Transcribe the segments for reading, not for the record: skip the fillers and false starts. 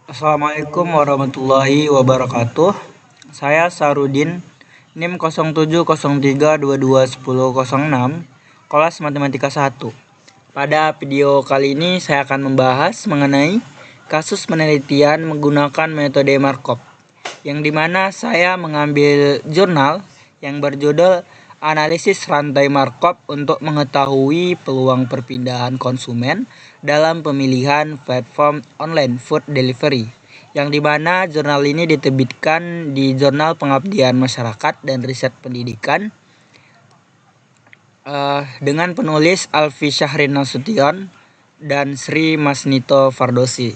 Assalamualaikum warahmatullahi wabarakatuh. Saya Sarudin, NIM 0703221006, kelas Matematika 1. Pada video kali ini saya akan membahas mengenai kasus penelitian menggunakan metode Markov, yang dimana saya mengambil jurnal yang berjudul Analisis Rantai Markov untuk mengetahui peluang perpindahan konsumen dalam pemilihan platform online food delivery, yang dimana jurnal ini diterbitkan di Jurnal Pengabdian Masyarakat dan Riset Pendidikan dengan penulis Alfi Syahrin Nasution dan Sri Masnito Fardosi.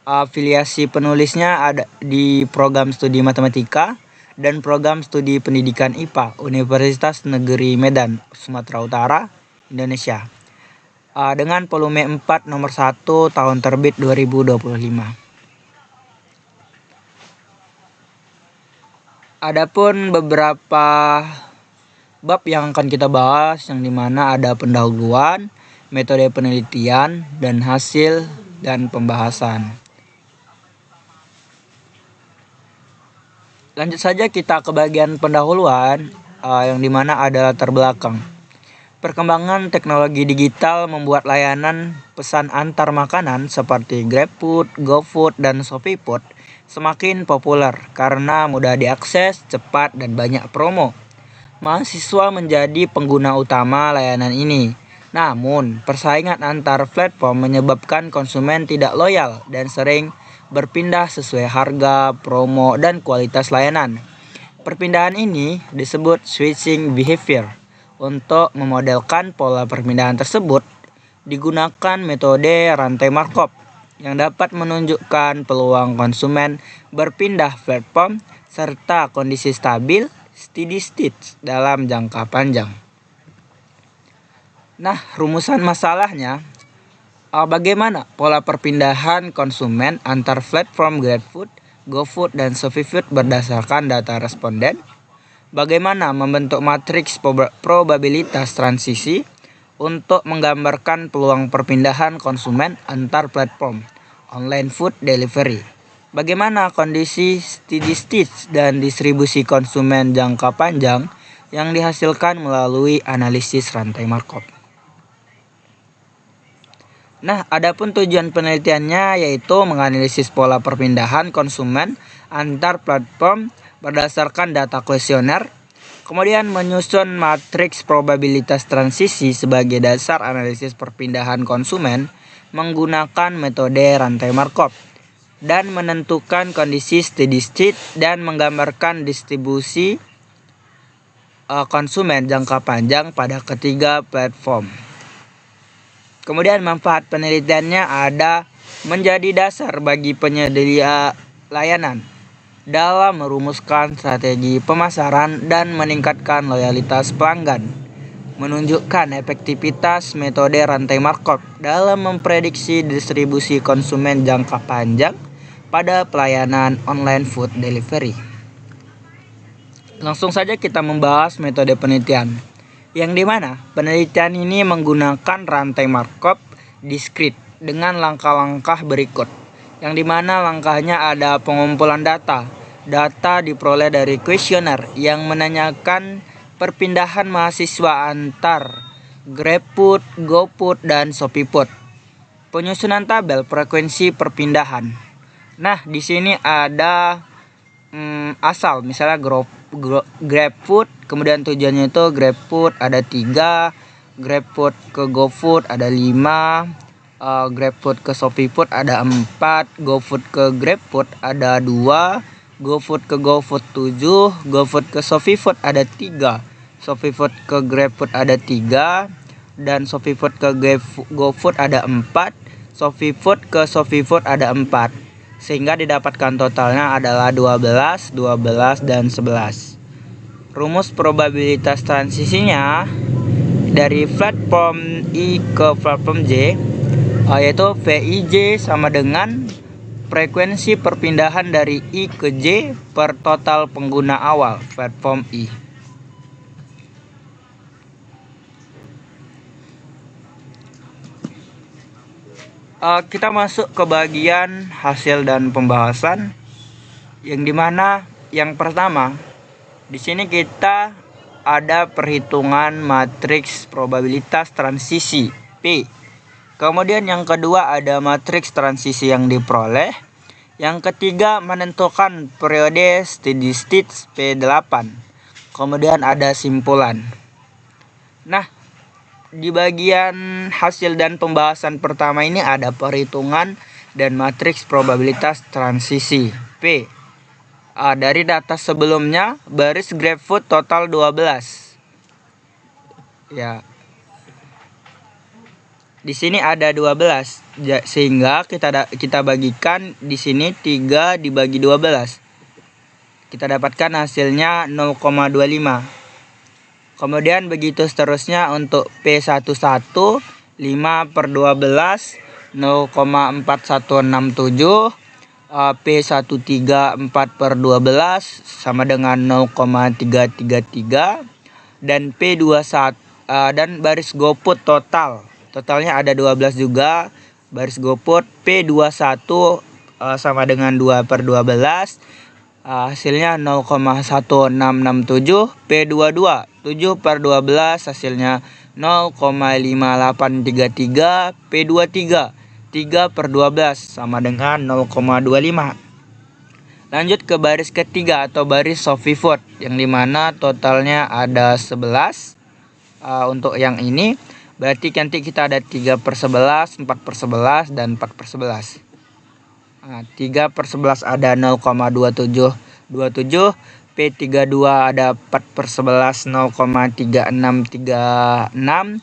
Afiliasi penulisnya ada di program studi matematika dan program studi pendidikan IPA Universitas Negeri Medan, Sumatera Utara, Indonesia, dengan volume 4 nomor 1 tahun terbit 2025. Adapun beberapa bab yang akan kita bahas, yang dimana ada pendahuluan, metode penelitian, dan hasil dan pembahasan. Lanjut saja kita ke bagian pendahuluan, yang dimana ada latar belakang. Perkembangan teknologi digital membuat layanan pesan antar makanan seperti GrabFood, GoFood, dan ShopeeFood semakin populer karena mudah diakses, cepat, dan banyak promo. Mahasiswa menjadi pengguna utama layanan ini. Namun, persaingan antar platform menyebabkan konsumen tidak loyal dan sering berpindah sesuai harga, promo, dan kualitas layanan. Perpindahan ini disebut switching behavior. Untuk memodelkan pola perpindahan tersebut, digunakan metode rantai Markov yang dapat menunjukkan peluang konsumen berpindah platform serta kondisi stabil steady state dalam jangka panjang. Nah, rumusan masalahnya, bagaimana pola perpindahan konsumen antar platform GrabFood, GoFood, dan ShopeeFood berdasarkan data responden? Bagaimana membentuk matriks probabilitas transisi untuk menggambarkan peluang perpindahan konsumen antar platform online food delivery? Bagaimana kondisi steady state dan distribusi konsumen jangka panjang yang dihasilkan melalui analisis rantai Markov? Nah, adapun tujuan penelitiannya yaitu menganalisis pola perpindahan konsumen antar platform berdasarkan data kuesioner, kemudian menyusun matriks probabilitas transisi sebagai dasar analisis perpindahan konsumen menggunakan metode rantai Markov, dan menentukan kondisi steady state dan menggambarkan distribusi konsumen jangka panjang pada ketiga platform. Kemudian manfaat penelitiannya ada menjadi dasar bagi penyedia layanan dalam merumuskan strategi pemasaran dan meningkatkan loyalitas pelanggan, menunjukkan efektivitas metode rantai Markov dalam memprediksi distribusi konsumen jangka panjang pada pelayanan online food delivery. Langsung saja kita membahas metode penelitian, yang dimana penelitian ini menggunakan rantai Markov diskrit dengan langkah-langkah berikut, yang dimana langkahnya ada pengumpulan data. Data diperoleh dari kuesioner yang menanyakan perpindahan mahasiswa antar GrabFood, GoFood, dan ShopeeFood. Penyusunan tabel frekuensi perpindahan. Nah, di sini ada asal, misalnya GrabFood, kemudian tujuannya itu GrabFood ada 3, GrabFood ke GoFood ada 5, GrabFood ke ShopeeFood ada 4, GoFood ke GrabFood ada 2, GoFood ke GoFood 7, GoFood ke ShopeeFood ada 3, ShopeeFood ke GrabFood ada 3, dan ShopeeFood ke GoFood ada 4, ShopeeFood ke ShopeeFood ada 4, sehingga didapatkan totalnya adalah 12, 12, dan 11. Rumus probabilitas transisinya dari platform I ke platform J, yaitu VIJ sama dengan frekuensi perpindahan dari I ke J per total pengguna awal platform I. Kita masuk ke bagian hasil dan pembahasan, yang dimana yang pertama di sini kita ada perhitungan matriks probabilitas transisi P. Kemudian yang kedua ada matriks transisi yang diperoleh. Yang ketiga menentukan periode steady state P8. Kemudian ada simpulan. Nah, di bagian hasil dan pembahasan pertama ini ada perhitungan dan matriks probabilitas transisi P. Dari data sebelumnya baris grapefruit total 12. Ya. Di sini ada 12. Sehingga kita bagikan di sini 3 dibagi 12. Kita dapatkan hasilnya 0,25. Kemudian begitu seterusnya untuk P11 5/12 0,4167, P13 4/12 sama dengan 0,333, dan P21 dan baris GoPut totalnya ada 12 juga. Baris GoPut P21 sama dengan 2/12, hasilnya 0,1667. P22 7/12 hasilnya 0,5833. P23 3/12 sama dengan 0,25. Lanjut ke baris ketiga atau baris Sofifood, yang dimana totalnya ada 11. Untuk yang ini berarti nanti kita ada 3/11, 4/11, dan 4/11. 3/11 ada 0,2727. P32 ada 4/11 0,3636.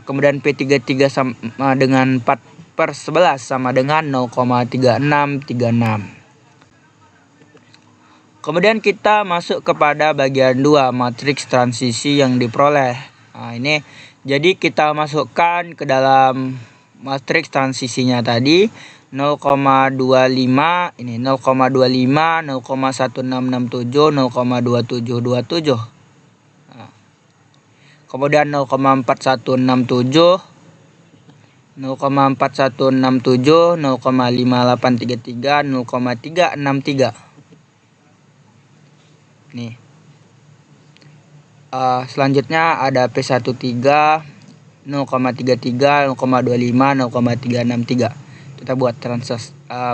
Kemudian P33 sama dengan 4/11 sama dengan 0,3636. Kemudian kita masuk kepada bagian 2, matriks transisi yang diperoleh. Ini jadi kita masukkan ke dalam matriks transisinya tadi 0,25, ini 0,25, 0,1667, 0,2727. Kemudian 0,4167, 0,4167, 0,5833, 0,363. Nih. Selanjutnya ada P13 0,33, 0,25, 0,363. Kita buat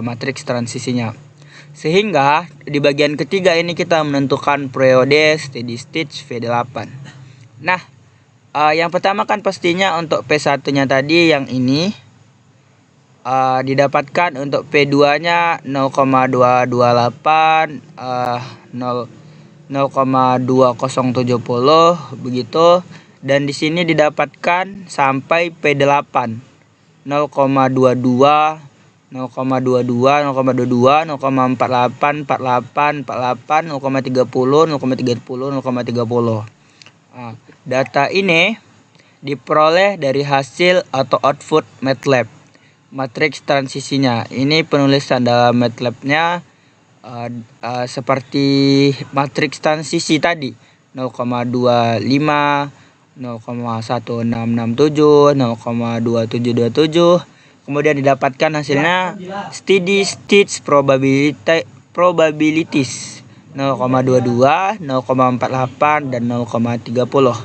matriks transisinya. Sehingga di bagian ketiga ini kita menentukan periode steady state V8. Nah, yang pertama kan pastinya untuk P1-nya tadi yang ini didapatkan. Untuk P2-nya 0,228, 0,2070 begitu. Dan di sini didapatkan sampai P8 0,22, 0,22, 0,22, 0,48, 48, 48, 0,30, 0,30, 0,30. Data ini diperoleh dari hasil atau output MATLAB. Matriks transisinya ini penulisan dalam MATLAB-nya seperti matriks transisi tadi 0,25, 0,1667, 0,2727. Kemudian didapatkan hasilnya steady state probabilities 0,22, 0,48, dan 0,30.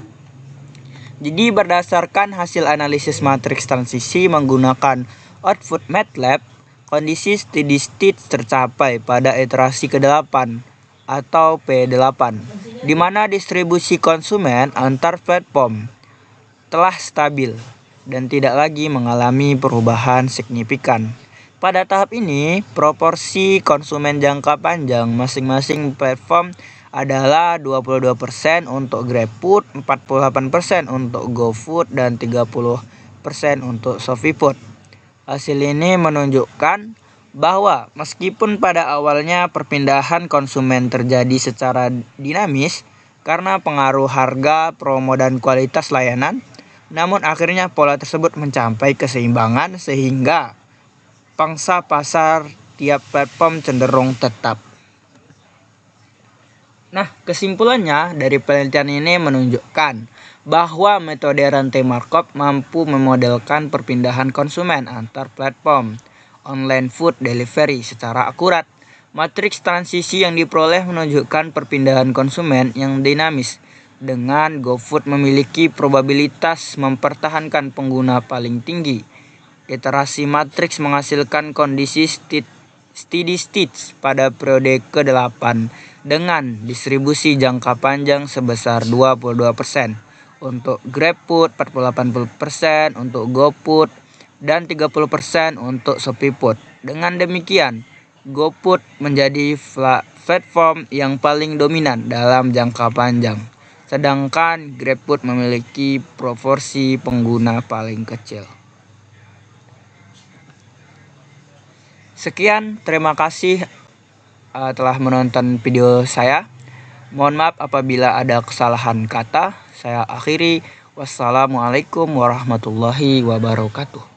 Jadi berdasarkan hasil analisis matriks transisi menggunakan output MATLAB, kondisi steady state tercapai pada iterasi ke-8 atau P8, di mana distribusi konsumen antar platform telah stabil dan tidak lagi mengalami perubahan signifikan. Pada tahap ini, proporsi konsumen jangka panjang masing-masing platform adalah 22% untuk GrabFood, 48% untuk GoFood, dan 30% untuk Sofifood. Hasil ini menunjukkan bahwa meskipun pada awalnya perpindahan konsumen terjadi secara dinamis karena pengaruh harga, promo, dan kualitas layanan, namun akhirnya pola tersebut mencapai keseimbangan sehingga pangsa pasar tiap platform cenderung tetap. Nah, kesimpulannya dari penelitian ini menunjukkan bahwa metode rantai markup mampu memodelkan perpindahan konsumen antar platform online food delivery secara akurat. Matriks transisi yang diperoleh menunjukkan perpindahan konsumen yang dinamis, dengan GoFood memiliki probabilitas mempertahankan pengguna paling tinggi. Iterasi matriks menghasilkan kondisi steady state pada periode ke-8 dengan distribusi jangka panjang sebesar 22%. Untuk GrabFood 80% untuk GoFood dan 30% untuk ShopeeFood. Dengan demikian, GoFood menjadi platform yang paling dominan dalam jangka panjang, sedangkan GrabFood memiliki proporsi pengguna paling kecil. Sekian, terima kasih telah menonton video saya. Mohon maaf apabila ada kesalahan kata. Saya akhiri. Wassalamualaikum warahmatullahi wabarakatuh.